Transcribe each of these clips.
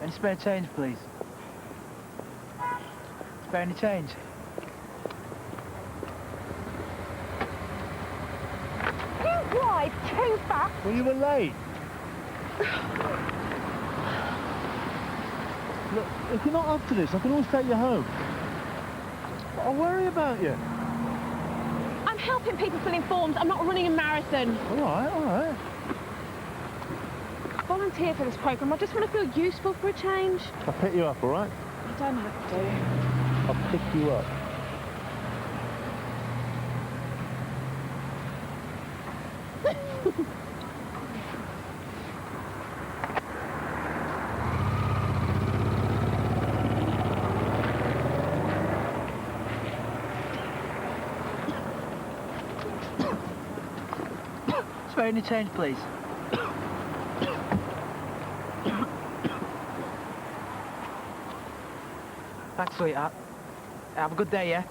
Any spare change, please? Spare any change? You drive too fast. Well, you were late. Look, if you're not up to this, I can always take you home. But I'll worry about you. I'm helping people fill in forms. I'm not running a marathon. All right, all right. Volunteer for this programme. I just want to feel useful for a change. I'll pick you up, all right? You don't have to. I'll pick you up. Spare any change, please? Thanks, sweetheart. Have a good day, yeah?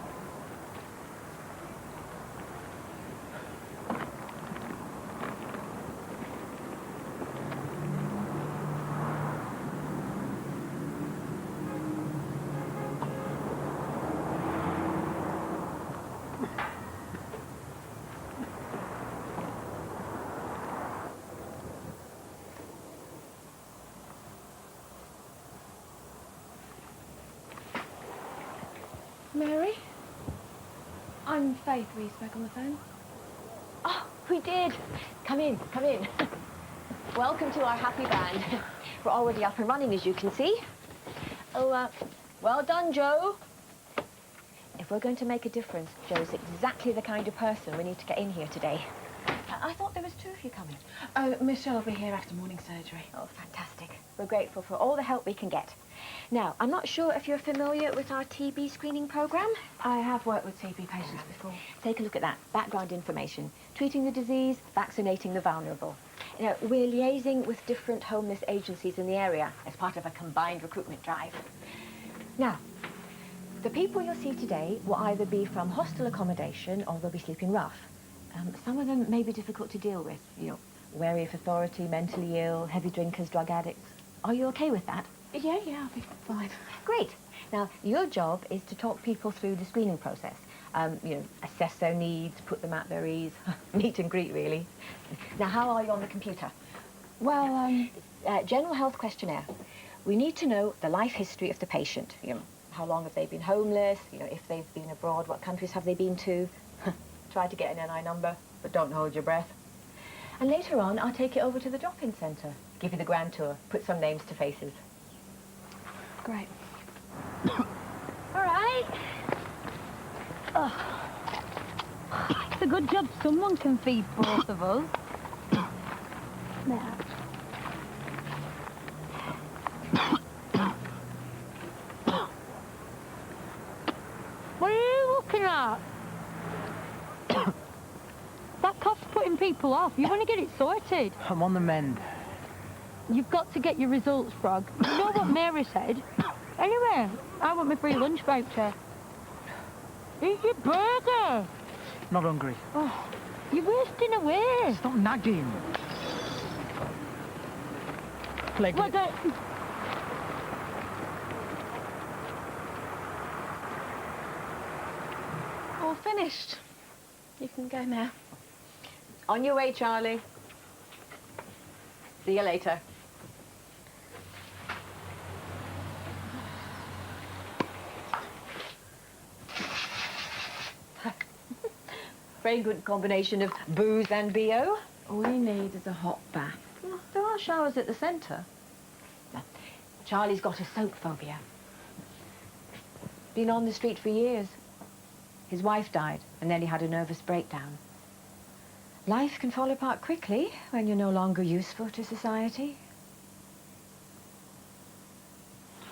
Mary? I'm Faith. We spoke on the phone. Oh, we did. Come in, come in. Welcome to our happy band. We're already up and running, as you can see. Oh, well done, Joe. If we're going to make a difference, Joe's exactly the kind of person we need to get in here today. I thought there was two of you coming. Oh, Michelle will be here after morning surgery. Oh, fantastic. We're grateful for all the help we can get. Now, I'm not sure if you're familiar with our TB screening programme. I have worked with TB patients before. Take a look at that. Background information. Treating the disease, vaccinating the vulnerable. You know, we're liaising with different homeless agencies in the area as part of a combined recruitment drive. Now, the people you'll see today will either be from hostel accommodation or they'll be sleeping rough. Some of them may be difficult to deal with, you know, wary of authority, mentally ill, heavy drinkers, drug addicts. Are you okay with that? Yeah, I'll be fine. Great. Now, your job is to talk people through the screening process. You know, assess their needs, put them at their ease, meet and greet, really. Now, how are you on the computer? Well, General health questionnaire. We need to know the life history of the patient. You know, how long have they been homeless? You know, if they've been abroad, what countries have they been to? Try to get an NI number, but don't hold your breath. And later on, I'll take it over to the drop-in centre, give you the grand tour, put some names to faces. great. All right. Oh. It's a good job someone can feed both of us. There. What are you looking at? That cough's putting people off. You want to get it sorted. I'm on the mend. You've got to get your results, Frog. You know what Mary said? Anyway, I want my free lunch voucher. Eat your burger. Not hungry. Oh, you're wasting away. Stop nagging. Leg Well, it. All finished. You can go now. On your way, Charlie. See you later. Very good combination of booze and BO. All you need is a hot bath. Well, there are showers at the centre. Now, Charlie's got a soap phobia. Been on the street for years. His wife died, and then he had a nervous breakdown. Life can fall apart quickly when you're no longer useful to society.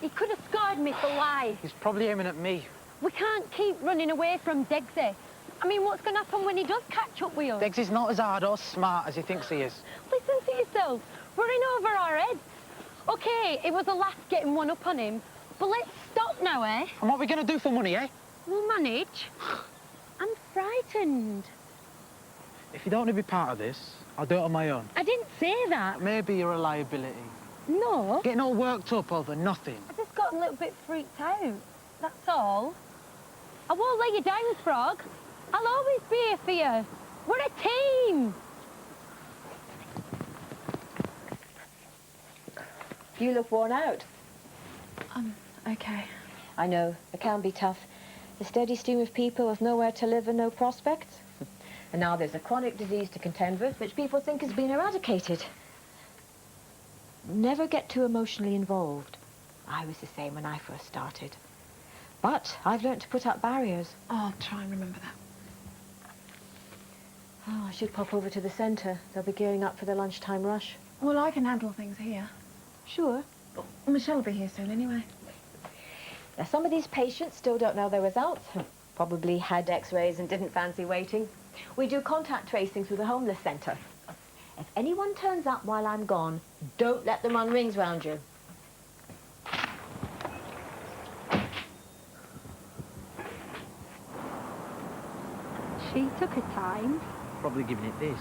He could have scarred me for life. He's probably aiming at me. We can't keep running away from Degsy. I mean, what's going to happen when he does catch up with us? Degsy's not as hard or smart as he thinks he is. Listen to yourself. We're in over our heads. OK, it was a laugh getting one up on him, but let's stop now, eh? And what are we going to do for money, eh? We'll manage. I'm frightened. If you don't want to be part of this, I'll do it on my own. I didn't say that. Maybe you're a liability. No, Getting all worked up over nothing. I just got a little bit freaked out. That's all. I won't let you down, Frog. I'll always be here for you. We're a team. You look worn out. Okay. I know, it can be tough. A steady stream of people with nowhere to live and no prospects. And now there's a chronic disease to contend with, which people think has been eradicated. Never get too emotionally involved. I was the same when I first started. But I've learnt to put up barriers. I'll try and remember that. Oh, I should pop over to the centre. They'll be gearing up for the lunchtime rush. Well, I can handle things here. Sure. Michelle will be here soon anyway. Now, some of these patients still don't know their results. Probably had x-rays and didn't fancy waiting. We do contact tracing through the homeless centre. If anyone turns up while I'm gone, don't let them run rings round you. She took her time. Probably giving it this.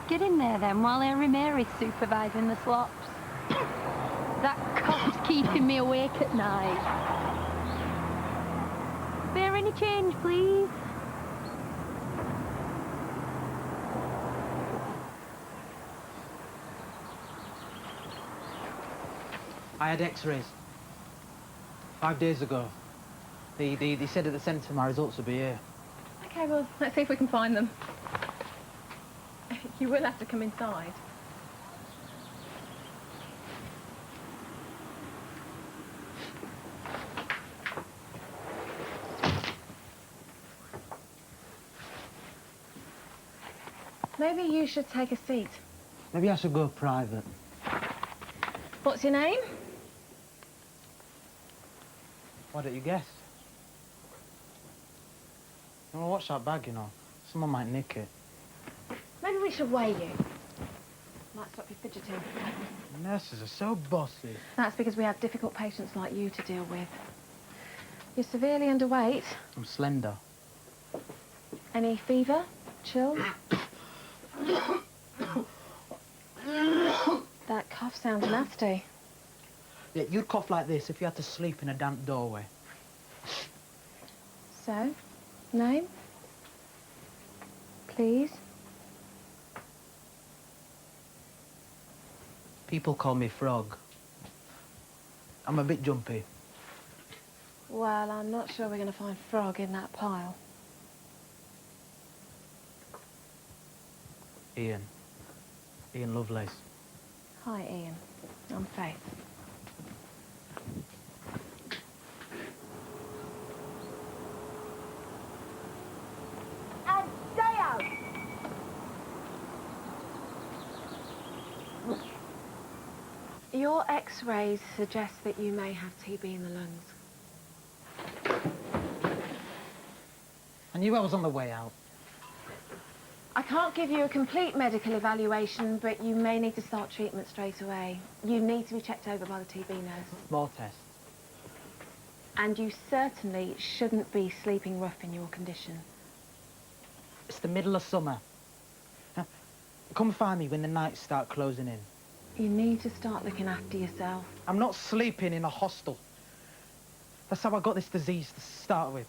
Get in there then while Harry Mary's supervising the slops. That cough's keeping me awake at night. Spare any change, please? I had x-rays 5 days ago. They said at the centre my results would be here. Okay, well, let's see if we can find them. You will have to come inside. Maybe you should take a seat. Maybe I should go private. What's your name? Why don't you guess? Well, watch that bag, you know. Someone might nick it. Maybe we should weigh you. Might stop you fidgeting. Nurses are so bossy. That's because we have difficult patients like you to deal with. You're severely underweight. I'm slender. Any fever? Chills? That cough sounds nasty. Yeah, you'd cough like this if you had to sleep in a damp doorway. So, name? Please? People call me Frog. I'm a bit jumpy. Well, I'm not sure we're going to find Frog in that pile. Ian Lovelace. Hi, Ian. I'm Faith. And stay out! Your x-rays suggest that you may have TB in the lungs. I knew I was on the way out. I can't give you a complete medical evaluation, but you may need to start treatment straight away. You need to be checked over by the TB nurse. More tests. And you certainly shouldn't be sleeping rough in your condition. It's the middle of summer. Come find me when the nights start closing in. You need to start looking after yourself. I'm not sleeping in a hostel. That's how I got this disease to start with.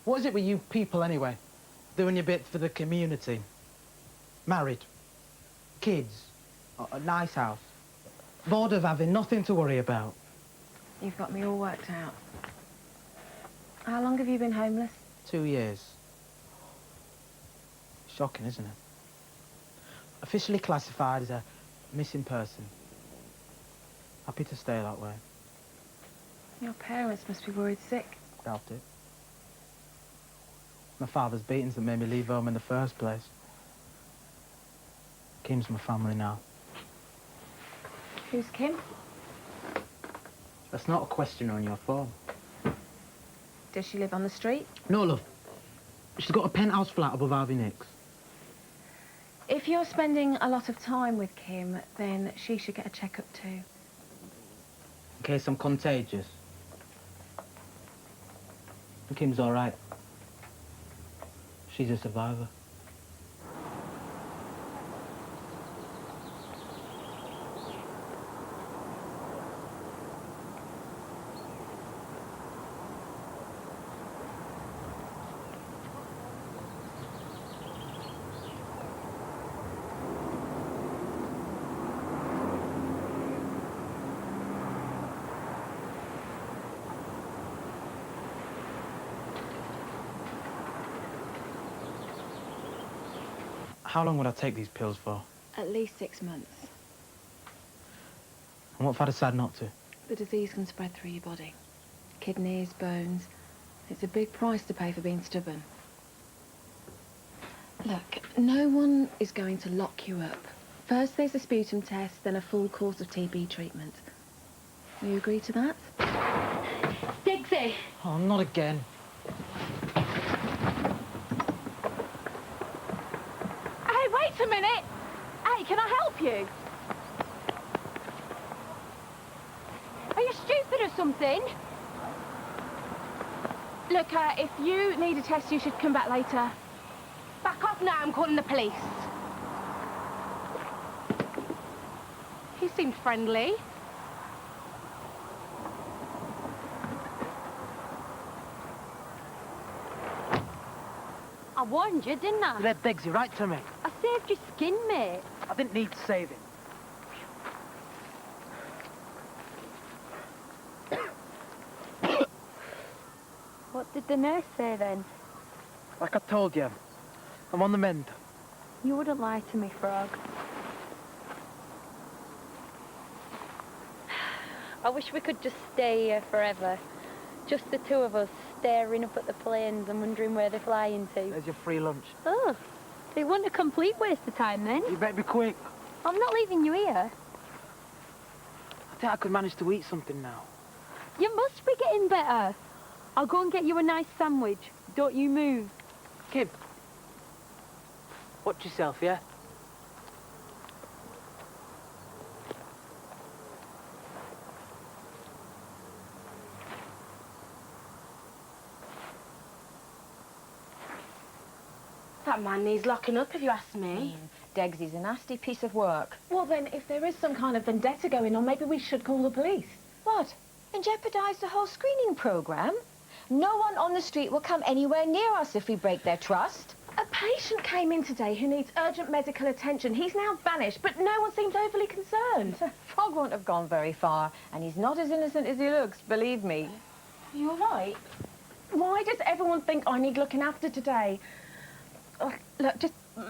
What is it with you people, anyway? Doing your bit for the community. Married. Kids. A nice house. Bored of having nothing to worry about. You've got me all worked out. How long have you been homeless? 2 years. Shocking, isn't it? Officially classified as a missing person. Happy to stay that way. Your parents must be worried sick. Doubt it. My father's beatings that made me leave home in the first place. Kim's my family now. Who's Kim? That's not a question on your phone. Does she live on the street? No, love. She's got a penthouse flat above Harvey Nicks. If you're spending a lot of time with Kim, then she should get a checkup too. In case I'm contagious. Kim's all right. She's a survivor. How long would I take these pills for? At least 6 months. And what if I decide not to? The disease can spread through your body. Kidneys, bones. It's a big price to pay for being stubborn. Look, no one is going to lock you up. First there's a sputum test, then a full course of TB treatment. Do you agree to that? Dixie! Oh, not again. Hey, wait a minute! Hey, can I help you? Are you stupid or something? Look, if you need a test, you should come back later. Back off now, I'm calling the police. He seemed friendly. I warned you, didn't I? You let Begsy right to me. I saved your skin, mate. I didn't need saving. What did the nurse say then? Like I told you, I'm on the mend. You wouldn't lie to me, Frog. I wish we could just stay here forever. Just the two of us, staring up at the planes and wondering where they're flying to. There's your free lunch. Oh, it wasn't a complete waste of time then. You better be quick. I'm not leaving you here. I think I could manage to eat something now. You must be getting better. I'll go and get you a nice sandwich. Don't you move. Kim, watch yourself, yeah? That man needs locking up, if you ask me. Degsy's a nasty piece of work. Well, then, if there is some kind of vendetta going on, maybe we should call the police. What? And jeopardise the whole screening programme? No one on the street will come anywhere near us if we break their trust. A patient came in today who needs urgent medical attention. He's now vanished, but no one seems overly concerned. Frog won't have gone very far, and he's not as innocent as he looks, believe me. Are you all right? Why does everyone think I need looking after today? Oh, look,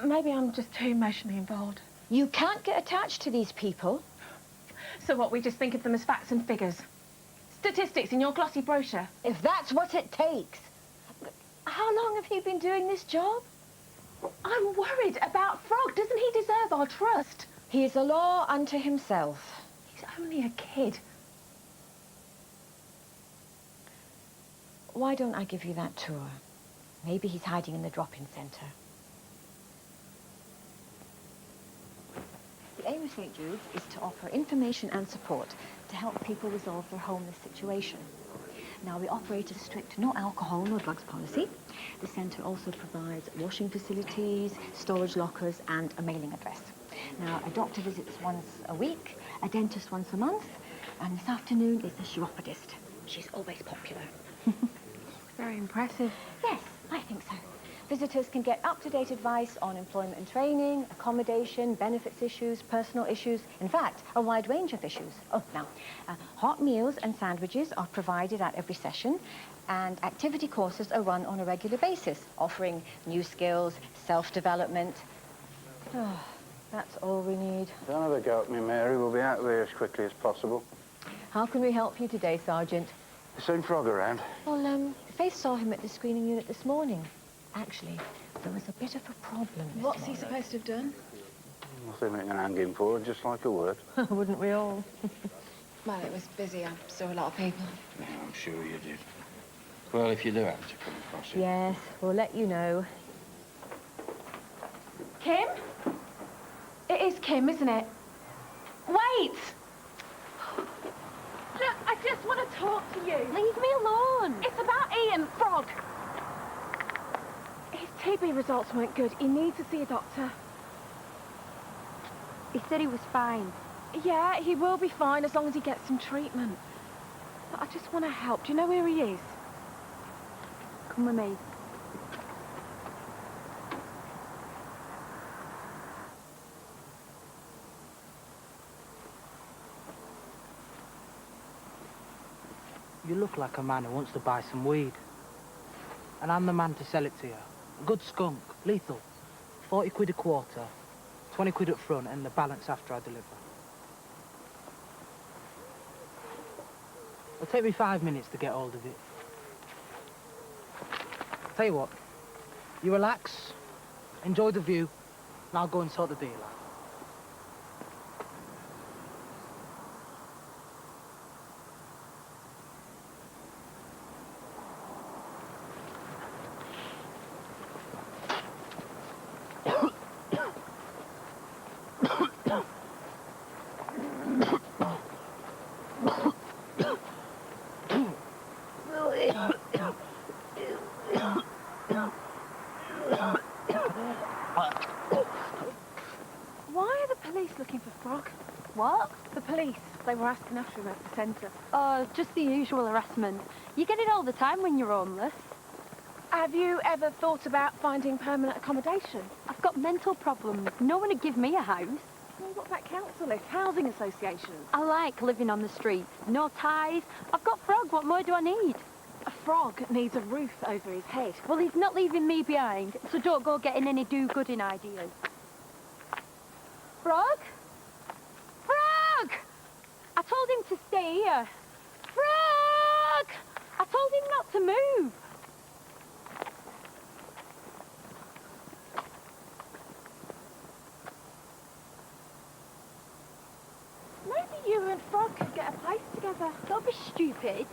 maybe I'm just too emotionally involved. You can't get attached to these people. So what, we just think of them as facts and figures? Statistics in your glossy brochure? If that's what it takes. How long have you been doing this job? I'm worried about Frog. Doesn't he deserve our trust? He is a law unto himself. He's only a kid. Why don't I give you that tour? Maybe he's hiding in the drop-in centre. The aim of St. Jude's is to offer information and support to help people resolve their homeless situation. Now, we operate a strict no alcohol, no drugs policy. The centre also provides washing facilities, storage lockers and a mailing address. Now, a doctor visits once a week, a dentist once a month, and this afternoon is the chiropodist. She's always popular. Very impressive. Yes, I think so. Visitors can get up-to-date advice on employment and training, accommodation, benefits issues, personal issues, in fact, a wide range of issues. Oh, now, hot meals and sandwiches are provided at every session, and activity courses are run on a regular basis, offering new skills, self-development. Oh, that's all we need. Don't have a go at me, Mary. We'll be out of here as quickly as possible. How can we help you today, Sergeant? You seen Frog around? Well, Faith saw him at the screening unit this morning. Actually, there was a bit of a problem. What's he supposed to have done? Nothing we can hang him for, just like a word. Wouldn't we all? Well, it was busy. I saw a lot of people. Yeah, I'm sure you did. Well, if you do happen to come across it... Yes, we'll let you know. Kim? It is Kim, isn't it? Wait! Look, I just want to talk to you. Leave me alone. It's about Ian, Frog. His TB results weren't good. He needs to see a doctor. He said he was fine. Yeah, he will be fine as long as he gets some treatment. But I just want to help. Do you know where he is? Come with me. You look like a man who wants to buy some weed. And I'm the man to sell it to you. A good skunk, lethal. 40 quid a quarter, 20 quid up front, and the balance after I deliver. It'll take me 5 minutes to get hold of it. Tell you what, you relax, enjoy the view, and I'll go and sort the deal out. Why are the police looking for Frog? What? The police. They were asking after him at the centre. Oh, just the usual harassment. You get it all the time when you're homeless. Have you ever thought about finding permanent accommodation? I've got mental problems. No one would give me a house. Well, what about council lists, housing associations? I like living on the streets. No ties. I've got Frog. What more do I need? A frog needs a roof over his head. Well, he's not leaving me behind, so don't go getting any do-gooding ideas. Frog? Frog! I told him to stay here. Frog! I told him not to move. Maybe you and Frog could get a place together. Don't be stupid.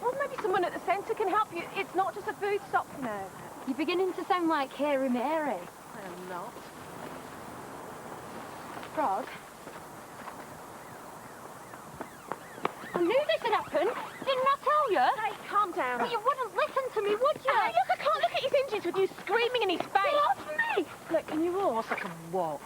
Well, maybe someone at the centre can help you. It's not just a food stop, you know. You're beginning to sound like Hairy Mary. I am not. Frog? I knew this would happen. Didn't I tell you? Hey, calm down. Well, you wouldn't listen to me, would you? Hey, look, I can't look at his injuries with you screaming in his face. Get off me! Look, can you walk? I can walk.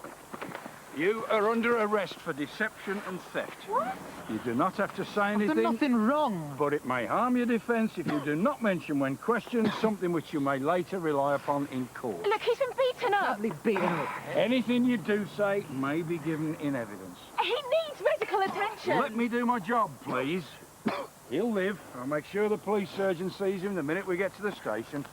You are under arrest for deception and theft. What? You do not have to say I've anything, done nothing wrong. but it may harm your defence if you do not mention when questioned something which you may later rely upon in court. Look, he's been beaten up. Badly beaten up. Anything you do say may be given in evidence. He needs medical attention. Let me do my job, please. He'll live. I'll make sure the police surgeon sees him the minute we get to the station.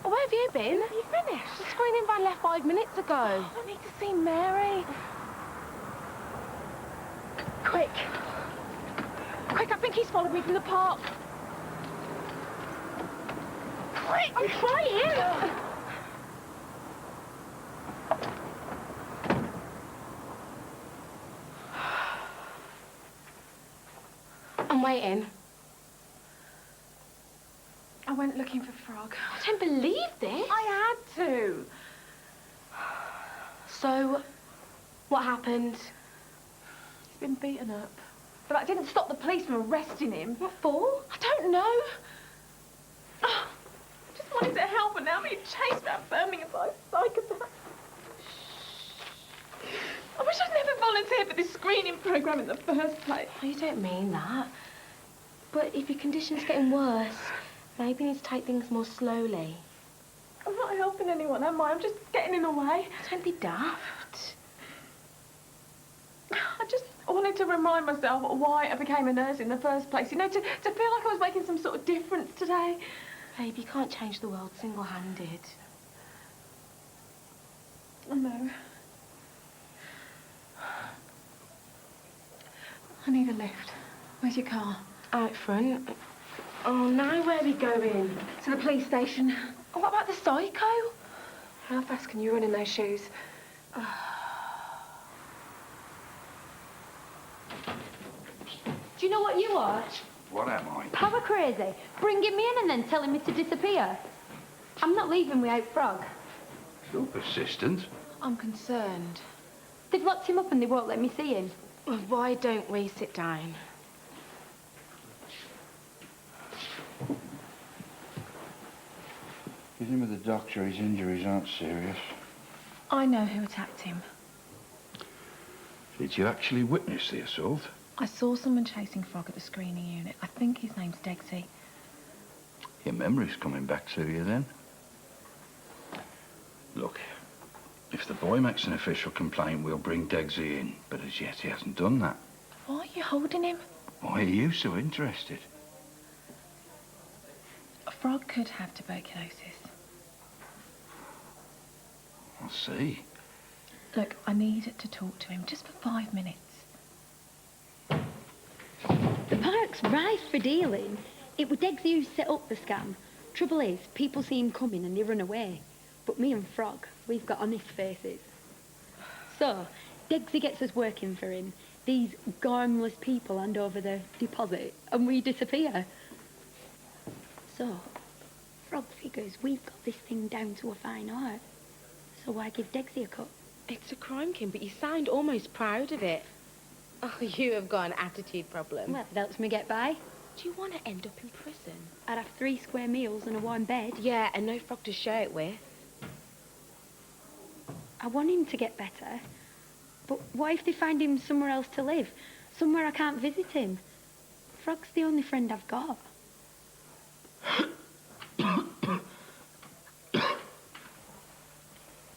Where have you been? Have you finished? The screening van left 5 minutes ago. I need to see Mary. Quick. Quick, I think he's followed me from the park. Quick! I'm trying! I'm waiting. I went looking for Frog. I don't believe this. I had to. So, what happened? He's been beaten up. But that didn't stop the police from arresting him. What for? I don't know. I just wanted to help, and now I'm being chased around Birmingham by a psychopath. I wish I'd never volunteered for this screening programme in the first place. Oh, you don't mean that. But if your condition's getting worse, maybe you need to take things more slowly. I'm not helping anyone, am I? I'm just getting in the way. Don't be daft. I just wanted to remind myself why I became a nurse in the first place. You know, to feel like I was making some sort of difference today. Babe, you can't change the world single-handed. I know. I need a lift. Where's your car? Out front. Oh, now where are we going? To the police station. Oh, what about the psycho? How fast can you run in those shoes? you know what you are? What am I? Power crazy. Bringing me in and then telling me to disappear. I'm not leaving without Frog. Still persistent. I'm concerned. They've locked him up and they won't let me see him. Well, why don't we sit down? He's in with the doctor. His injuries aren't serious. I know who attacked him. Did you actually witness the assault? I saw someone chasing Frog at the screening unit. I think his name's Degsy. Your memory's coming back to you then. Look, if the boy makes an official complaint, we'll bring Degsy in. But as yet, he hasn't done that. Why are you holding him? Why are you so interested? Frog could have tuberculosis. I'll see. Look, I need to talk to him just for 5 minutes. The park's rife for dealing. It was Degsy who set up the scam. Trouble is, people see him coming and they run away. But me and Frog, we've got honest faces. So, Degsy gets us working for him. These gormless people hand over the deposit and we disappear. So, Frog figures we've got this thing down to a fine art. So why give Degsy a cut? It's a crime, Kim, but you sound almost proud of it. Oh, you have got an attitude problem. Well, it helps me get by. Do you want to end up in prison? I'd have 3 square meals and a warm bed. Yeah, and no Frog to share it with. I want him to get better. But what if they find him somewhere else to live? Somewhere I can't visit him? Frog's the only friend I've got.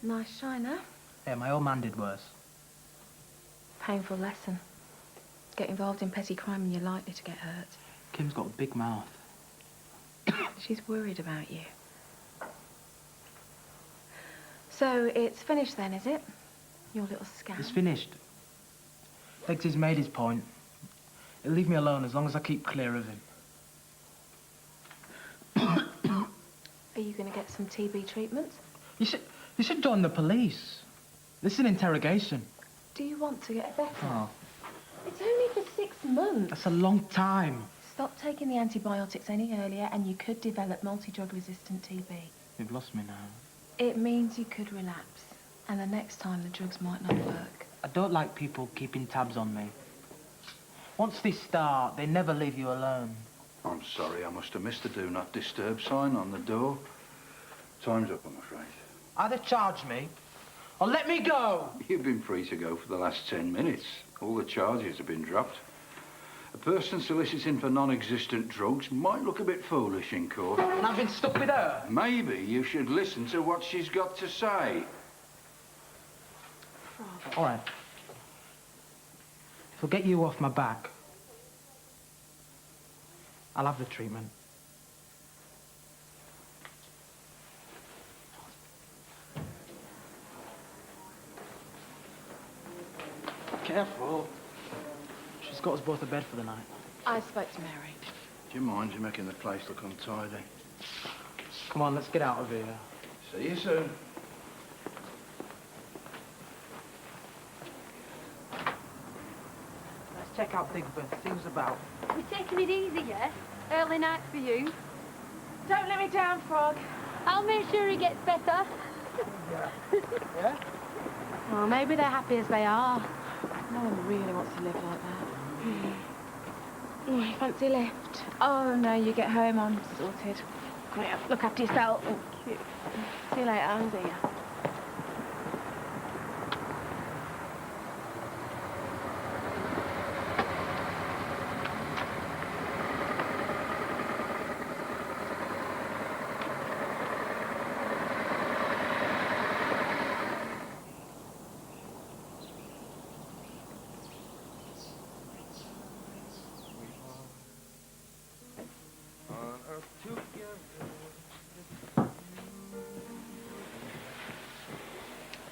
Nice shiner. Yeah, my old man did worse. Painful lesson. Get involved in petty crime and you're likely to get hurt. Kim's got a big mouth. She's worried about you. So it's finished then, is it? Your little scam? It's finished. Degsy's made his point. He'll leave me alone as long as I keep clear of him. Are you going to get some TB treatment? You should join the police. This is an interrogation. Do you want to get better? Oh, It's only for 6 months. that's a long time. Stop taking the antibiotics any earlier and you could develop multi-drug resistant TB. You've lost me now. It means you could relapse. And the next time the drugs might not work. I don't like people keeping tabs on me. Once they start, they never leave you alone. I'm sorry, I must have missed the do not disturb sign on the door. Time's up, I'm afraid. Either charge me, or let me go. You've been free to go for the last 10 minutes. All the charges have been dropped. A person soliciting for non-existent drugs might look a bit foolish in court. And I've been stuck with her. Maybe you should listen to what she's got to say. All right. If I'll get you off my back, I'll have the treatment. Careful. She's got us both to bed for the night. I spoke to Mary. Do you mind you making the place look untidy? Come on, let's get out of here. See you soon. Let's check out Digbeth. See who's about. We're taking it easy, yeah? Early night for you. Don't let me down, Frog. I'll make sure he gets better. Yeah? Well, maybe they're happy as they are. No one really wants to live like that. Oh, you fancy a lift? Oh, no, you get home, I'm sorted. Come here, look after yourself. See you later. See ya.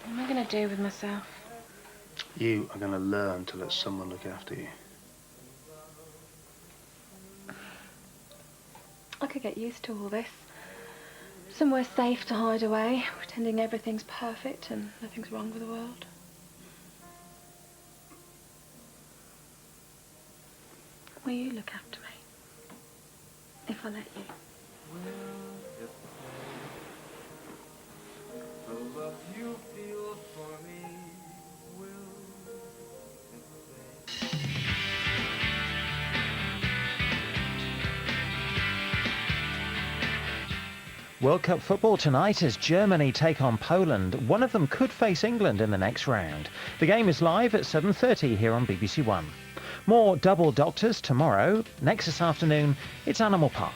What am I going to do with myself? You are going to learn to let someone look after you. I could get used to all this. Somewhere safe to hide away, pretending everything's perfect and nothing's wrong with the world. Will you look after me? If I let you? World Cup football tonight as Germany take on Poland. One of them could face England in the next round. The game is live at 7:30 here on BBC1. More Double Doctors tomorrow. Next this afternoon, it's Animal Park.